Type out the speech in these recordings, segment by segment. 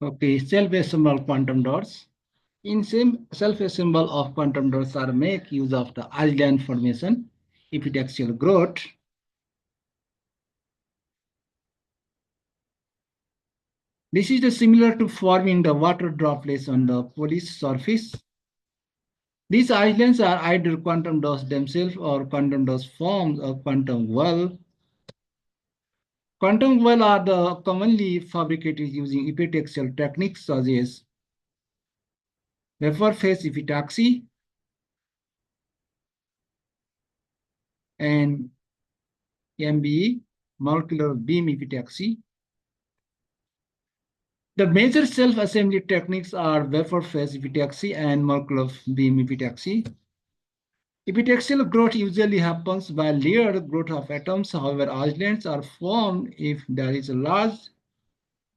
Okay, self-assembled quantum dots. In same self-assemble of quantum dots are make use of the island formation, epitaxial growth. This is similar to forming the water droplets on the polished surface. These islands are either quantum dots themselves or quantum dots forms a quantum well. Quantum well are the commonly fabricated using epitaxial techniques such as vapor phase epitaxy and MBE, molecular beam epitaxy. The major self-assembly techniques are vapor phase epitaxy and molecular beam epitaxy. Epitaxial growth usually happens by layered growth of atoms. However, islands are formed if there is a large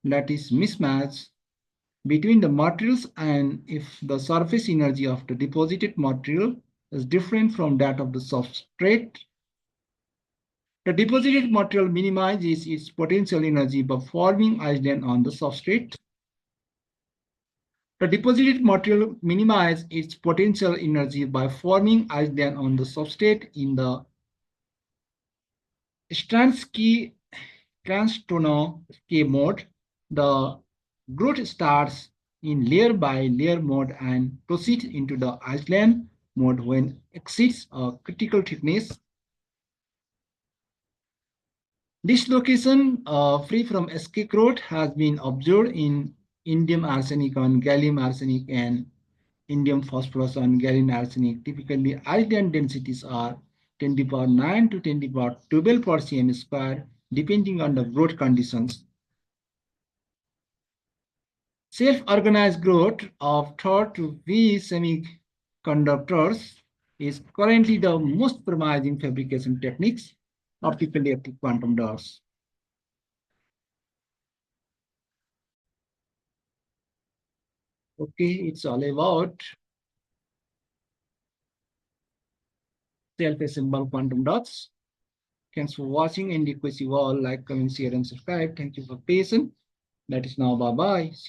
lattice mismatch between the materials and if the surface energy of the deposited material is different from that of the substrate. The deposited material minimizes its potential energy by forming island on the substrate. The deposited material minimizes its potential energy by forming island on the substrate in the Stransky-Cranstonow mode. The growth starts in layer by layer mode and proceeds into the island mode when exceeds a critical thickness. This location, free from escape growth, has been observed in indium arsenic on gallium arsenic and indium phosphorus on gallium arsenic. Typically, island densities are 10 to the power 9 to 10 to the power 12 per cm square, depending on the growth conditions. Self-organized growth of thought to V semiconductors is currently the most promising fabrication techniques of optically active quantum dots. Okay, it's all about self-assembled quantum dots. Thanks for watching and request you all like, comment, share, and subscribe. Thank you for patience. That is now bye-bye.